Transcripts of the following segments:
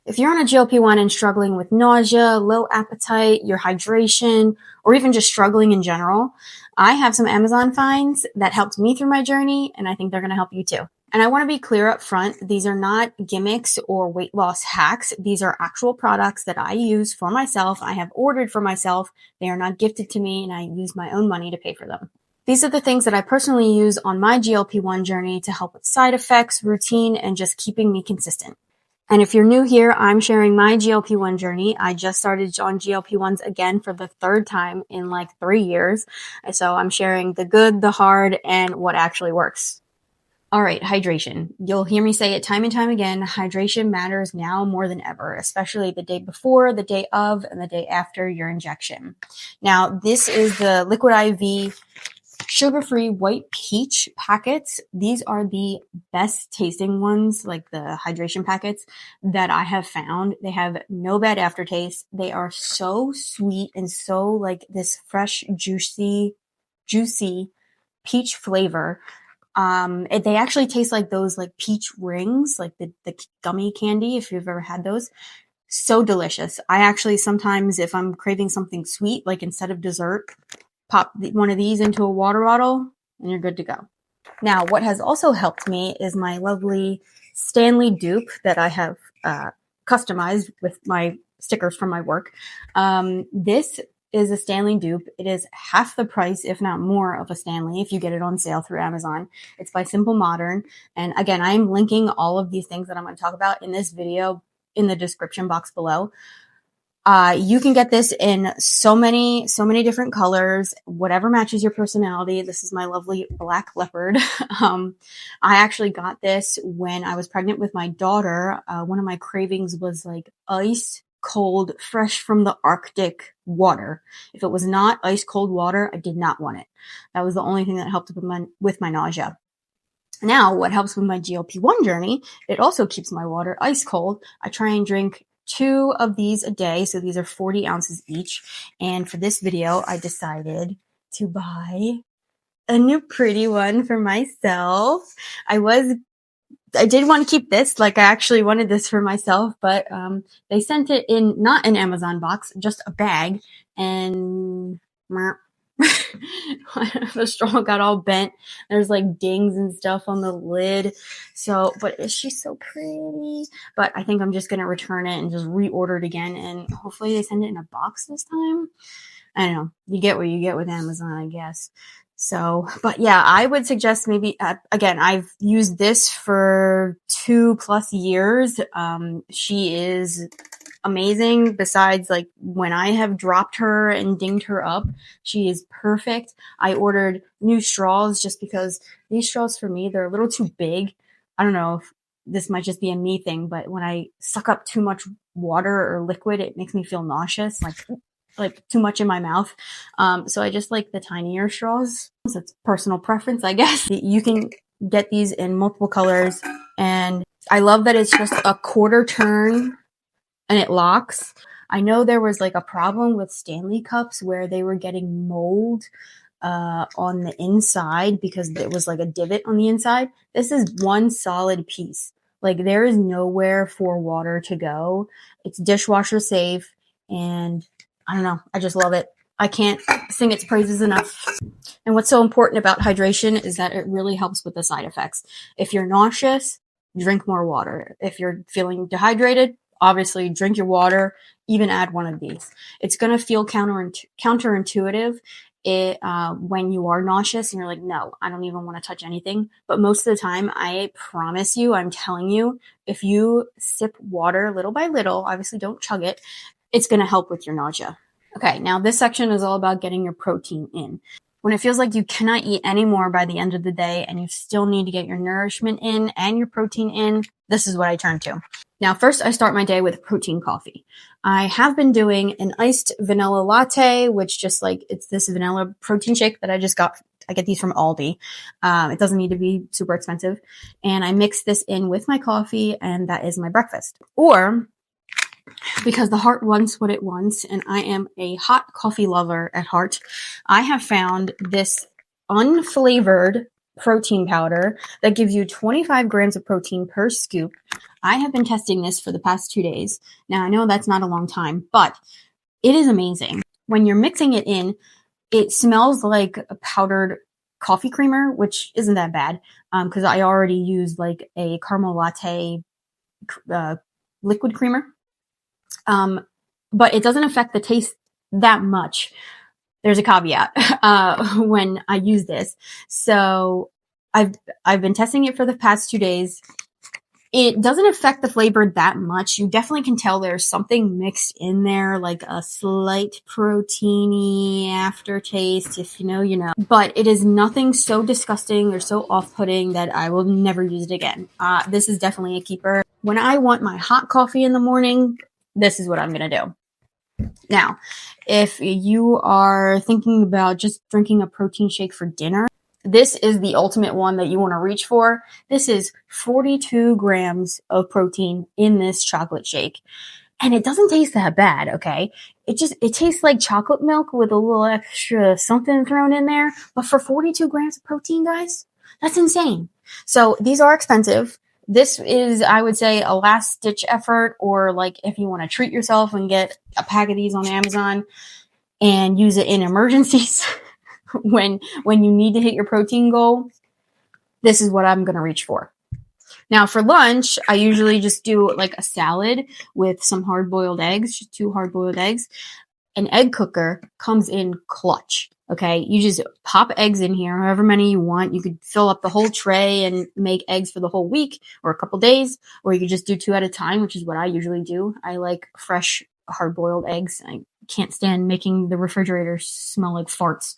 If you're on a GLP-1 and struggling with nausea, low appetite, your hydration, or even just struggling in general, I have some Amazon finds that helped me through my journey, and I think they're going to help you too. And I want to be clear up front, these are not gimmicks or weight loss hacks. These are actual products that I use for myself. I have ordered for myself. They are not gifted to me, and I use my own money to pay for them. These are the things that I personally use on my GLP-1 journey to help with side effects, routine, and just keeping me consistent. And if you're new here, I'm sharing my GLP-1 journey. I just started on GLP-1s again for the third time in like 3 years. So I'm sharing the good, the hard, and what actually works. All right, hydration. You'll hear me say it time and time again. Hydration matters now more than ever, especially the day before, the day of, and the day after your injection. Now, this is the Liquid IV sugar-free white peach packets. These are the best tasting ones, like the hydration packets that I have found. They have no bad aftertaste. They are so sweet and so like this fresh, juicy peach flavor. They actually taste like those like peach rings, like the gummy candy, if you've ever had those. So delicious. I actually sometimes, if I'm craving something sweet, like instead of dessert, pop one of these into a water bottle and you're good to go. Now, what has also helped me is my lovely Stanley dupe that I have customized with my stickers from my work. This is a Stanley dupe. It is half the price, if not more, of a Stanley if you get it on sale through Amazon. It's by Simple Modern. And again, I'm linking all of these things that I'm going to talk about in this video in the description box below. You can get this in so many different colors, whatever matches your personality. This is my lovely black leopard. I actually got this when I was pregnant with my daughter. One of my cravings was like ice cold, fresh from the Arctic water. If it was not ice cold water, I did not want it. That was the only thing that helped with my nausea. Now, what helps with my GLP-1 journey, it also keeps my water ice cold. I try and drink 2 of these a day. So these are 40 ounces each. And for this video, I decided to buy a new pretty one for myself. I did want to keep this, like I actually wanted this for myself, but they sent it in not an Amazon box, just a bag, and the straw got all bent. There's like dings and stuff on the lid. So, but she's so pretty. But I think I'm just gonna return it and just reorder it again, and hopefully they send it in a box this time. I don't know. You get what you get with Amazon, I guess. So, but yeah, I would suggest maybe, again, I've used this for 2+ years. She is amazing. Besides, like when I have dropped her and dinged her up, she is perfect. I ordered new straws just because these straws for me, they're a little too big. I don't know if this might just be a me thing, but when I suck up too much water or liquid, it makes me feel nauseous, like too much in my mouth. So I just like the tinier straws. So it's personal preference, I guess. You can get these in multiple colors, and I love that it's just a quarter turn and it locks. I know there was like a problem with Stanley cups where they were getting mold on the inside because it was like a divot on the inside. This is one solid piece. Like there is nowhere for water to go. It's dishwasher safe, and I don't know. I just love it. I can't sing its praises enough. And what's so important about hydration is that it really helps with the side effects. If you're nauseous, drink more water. If you're feeling dehydrated, obviously drink your water, even add one of these. It's going to feel counterintuitive when you are nauseous and you're like, no, I don't even want to touch anything. But most of the time, I promise you, I'm telling you, if you sip water little by little, obviously don't chug it, it's going to help with your nausea. Okay, now this section is all about getting your protein in. When it feels like you cannot eat anymore by the end of the day and you still need to get your nourishment in and your protein in, this is what I turn to. Now, first I start my day with protein coffee. I have been doing an iced vanilla latte, which just like, it's this vanilla protein shake that I just got. I get these from Aldi. It doesn't need to be super expensive. And I mix this in with my coffee, and that is my breakfast. Or, because the heart wants what it wants, and I am a hot coffee lover at heart, I have found this unflavored protein powder that gives you 25 grams of protein per scoop. I have been testing this for the past 2 days. Now, I know that's not a long time, but it is amazing. When you're mixing it in, it smells like a powdered coffee creamer, which isn't that bad because I already used like a caramel latte liquid creamer. But it doesn't affect the taste that much. There's a caveat when I use this. So I've been testing it for the past 2 days. It doesn't affect the flavor that much. You definitely can tell there's something mixed in there, like a slight proteiny aftertaste. If you know, you know. But it is nothing so disgusting or so off-putting that I will never use it again. This is definitely a keeper. When I want my hot coffee in the morning, this is what I'm going to do. Now, if you are thinking about just drinking a protein shake for dinner, this is the ultimate one that you want to reach for. This is 42 grams of protein in this chocolate shake. And it doesn't taste that bad, okay? It tastes like chocolate milk with a little extra something thrown in there. But for 42 grams of protein, guys, that's insane. So these are expensive. This is, I would say, a last ditch effort, or like if you want to treat yourself and get a pack of these on Amazon and use it in emergencies. When you need to hit your protein goal, this is what I'm going to reach for. Now for lunch, I usually just do like a salad with some hard-boiled eggs, just 2 hard-boiled eggs. An egg cooker comes in clutch. Okay, you just pop eggs in here, however many you want. You could fill up the whole tray and make eggs for the whole week or a couple days, or you could just do 2 at a time, which is what I usually do. I like fresh hard-boiled eggs. I can't stand making the refrigerator smell like farts.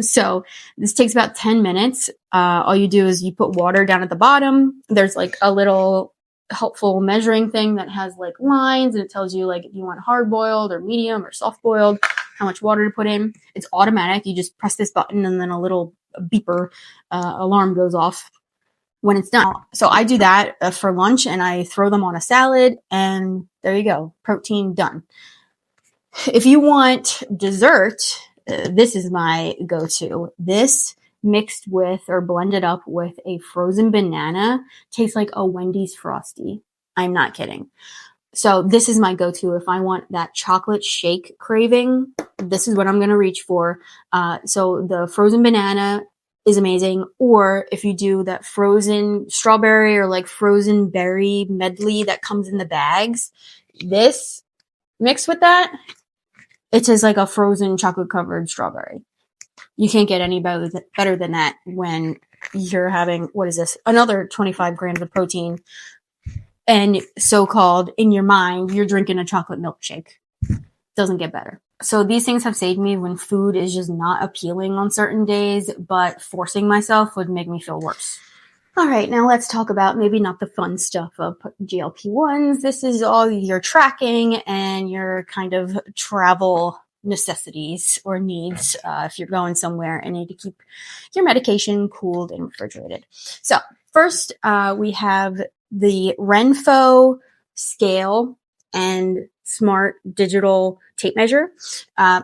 So this takes about 10 minutes. All you do is you put water down at the bottom. There's like a little helpful measuring thing that has like lines, and it tells you like if you want hard boiled or medium or soft boiled, how much water to put in. It's automatic. You just press this button and then a little beeper alarm goes off when it's done. So I do that for lunch, and I throw them on a salad, and there you go. Protein done. If you want dessert, this is my go-to. This mixed with or blended up with a frozen banana tastes like a Wendy's Frosty. I'm not kidding. So this is my go-to. If I want that chocolate shake craving, this is what I'm going to reach for. So the frozen banana is amazing. Or if you do that frozen strawberry or like frozen berry medley that comes in the bags, this mixed with that, it tastes like a frozen chocolate covered strawberry. You can't get any better than that when you're having, what is this? Another 25 grams of protein. And so-called, in your mind, you're drinking a chocolate milkshake. Doesn't get better. So these things have saved me when food is just not appealing on certain days, but forcing myself would make me feel worse. All right, now let's talk about maybe not the fun stuff of GLP-1s. This is all your tracking and your kind of travel necessities or needs if you're going somewhere and need to keep your medication cooled and refrigerated. So first, we have the Renpho scale and smart digital tape measure.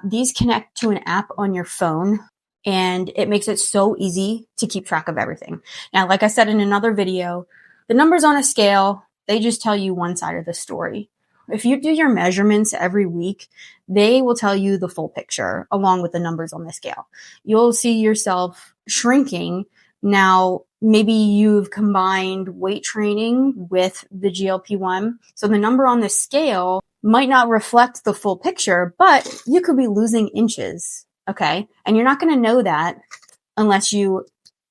These connect to an app on your phone, and it makes it so easy to keep track of everything. Now, like I said in another video, the numbers on a scale, they just tell you one side of the story. If you do your measurements every week, they will tell you the full picture along with the numbers on the scale. You'll see yourself shrinking. Now, maybe you've combined weight training with the GLP-1. So the number on the scale might not reflect the full picture, but you could be losing inches. Okay. And you're not going to know that unless you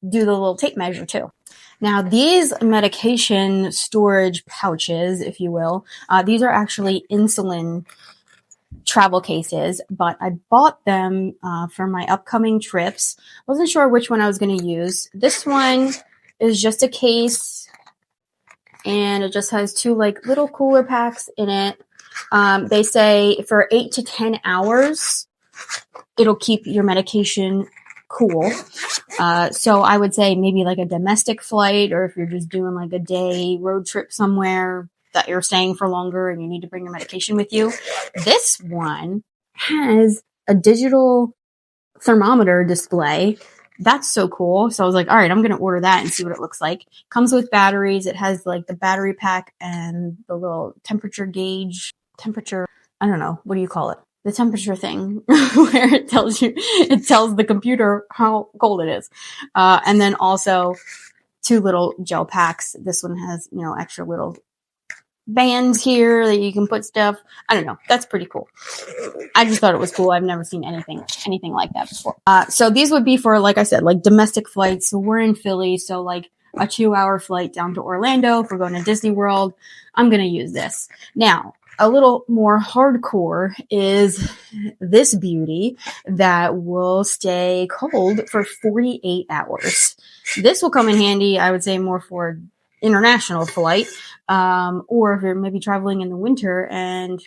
do the little tape measure too. Now, these medication storage pouches, if you will, these are actually insulin travel cases, but I bought them for my upcoming trips. Wasn't sure which one I was going to use. This one is just a case, and it just has 2 like little cooler packs in it. They say for 8 to 10 hours, it'll keep your medication cool. So I would say maybe like a domestic flight, or if you're just doing like a day road trip somewhere that you're staying for longer and you need to bring your medication with you. This one has a digital thermometer display that's so cool. So I was like, all right, I'm going to order that and see what it looks like. Comes with batteries. It has like the battery pack and the little temperature gauge, I don't know. What do you call it? The temperature thing where it tells the computer how cold it is. And then also 2 little gel packs. This one has, extra little bands here that you can put stuff. I don't know. That's pretty cool. I just thought it was cool. I've never seen anything like that before. So these would be for, like I said, like domestic flights. So we're in Philly. So like a 2-hour flight down to Orlando. If we're going to Disney World, I'm going to use this. Now, a little more hardcore is this beauty that will stay cold for 48 hours. This will come in handy, I would say, more for international flight, or if you're maybe traveling in the winter and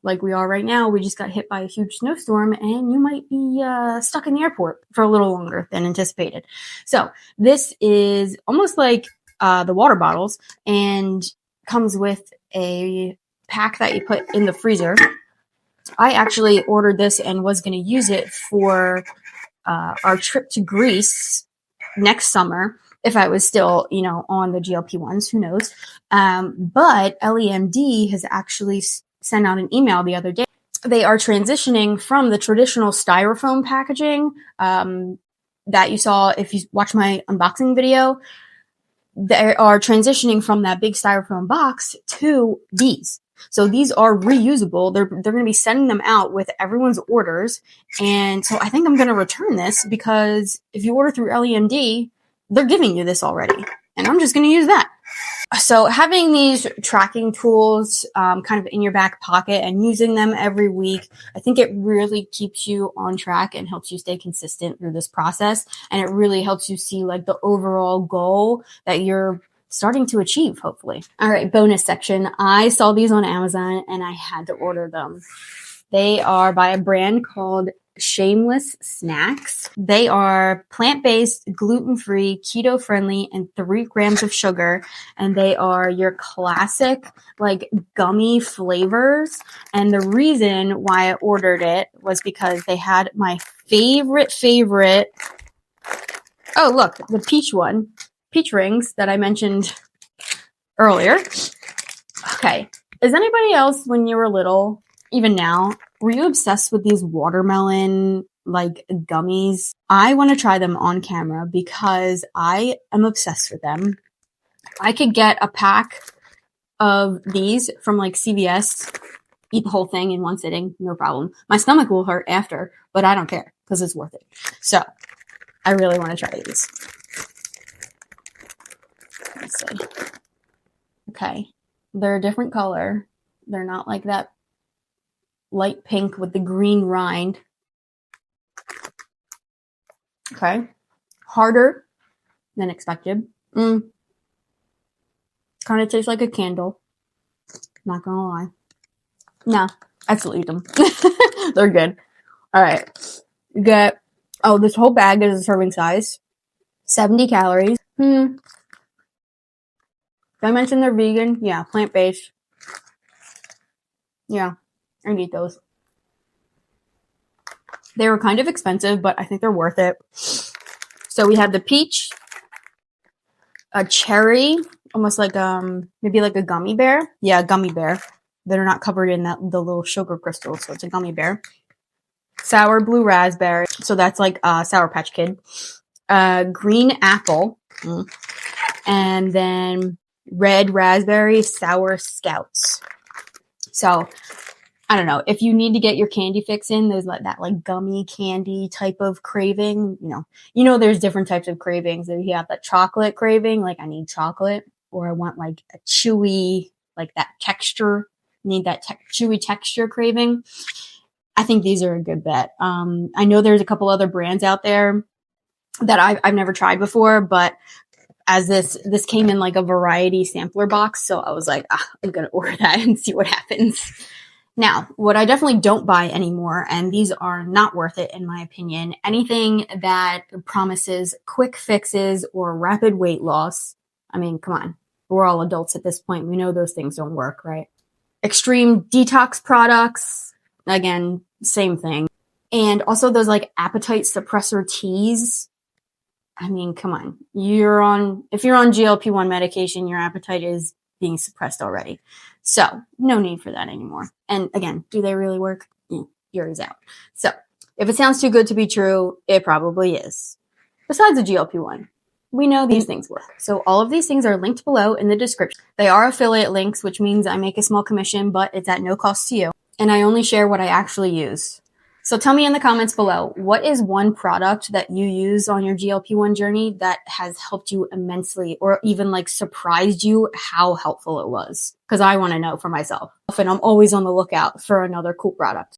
like we are right now, we just got hit by a huge snowstorm and you might be stuck in the airport for a little longer than anticipated. So this is almost like the water bottles and comes with a pack that you put in the freezer. I actually ordered this and was going to use it for our trip to Greece next summer if I was still, on the GLP-1s, who knows. But LEMD has actually sent out an email the other day. They are transitioning from the traditional styrofoam packaging that you saw if you watch my unboxing video. They are transitioning from that big styrofoam box to these. So these are reusable. They're going to be sending them out with everyone's orders. And so I think I'm going to return this because if you order through LEMD, they're giving you this already. And I'm just going to use that. So having these tracking tools kind of in your back pocket and using them every week, I think it really keeps you on track and helps you stay consistent through this process. And it really helps you see like the overall goal that you're starting to achieve, hopefully. All right, bonus section. I saw these on Amazon and I had to order them. They are by a brand called Shameless Snacks. They are plant-based, gluten-free, keto-friendly, and 3 grams of sugar. And they are your classic, like, gummy flavors. And the reason why I ordered it was because they had my favorite. Oh, look, the peach one. Peach rings that I mentioned earlier. Okay. Is anybody else, when you were little, even now, were you obsessed with these watermelon, like, gummies? I want to try them on camera because I am obsessed with them. I could get a pack of these from, like, CVS, eat the whole thing in one sitting, no problem. My stomach will hurt after, but I don't care because it's worth it. So, I really want to try these. Let's see. Okay. They're a different color. They're not like that light pink with the green rind. Okay. Harder than expected. Kind of tastes like a candle. Not gonna lie. No, I still eat them. They're good. All right. You get, this whole bag is a serving size. 70 calories. Did I mention they're vegan? Yeah, plant-based. Yeah, I eat those. They were kind of expensive, but I think they're worth it. So we have the peach, a cherry, almost like maybe like a gummy bear. Yeah, gummy bear. They're not covered in the little sugar crystals, so it's a gummy bear. Sour blue raspberry. So that's like Sour Patch Kid. Green apple. And then red raspberry sour scouts. So I don't know, if you need to get your candy fix in, there's like that like gummy candy type of craving, there's different types of cravings. If you have that chocolate craving, like I need chocolate, or I want like a chewy, like that texture, need that chewy texture craving. I think these are a good bet. I know there's a couple other brands out there that I've never tried before, but as this came in like a variety sampler box, so I was like, I'm going to order that and see what happens. Now, what I definitely don't buy anymore, and these are not worth it in my opinion, anything that promises quick fixes or rapid weight loss. I mean, come on. We're all adults at this point. We know those things don't work, right? Extreme detox products, again, same thing. And also those like appetite suppressor teas. I mean, come on. If you're on GLP-1 medication, your appetite is being suppressed already. So no need for that anymore. And again, do they really work? Jury's out. So if it sounds too good to be true, it probably is. Besides the GLP-1, we know these things work. So all of these things are linked below in the description. They are affiliate links, which means I make a small commission, but it's at no cost to you. And I only share what I actually use. So tell me in the comments below, what is one product that you use on your GLP-1 journey that has helped you immensely, or even like surprised you how helpful it was? Because I want to know for myself. And I'm always on the lookout for another cool product.